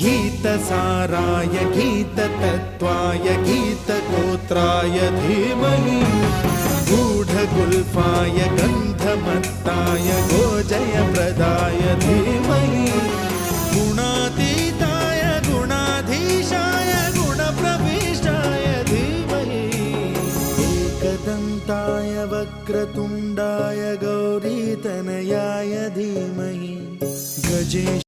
गीतसाराय गीततत्त्वाय गीतगोत्राय धीमहि गूढगुल्फाय गन्धमत्ताय गोजयप्रदाय धीमहि गुणातीताय गुणाधीशाय गुणप्रविष्टाय धीमहि एकदन्ताय वक्रतुण्डाय गौरीतनयाय धीमहि गजेश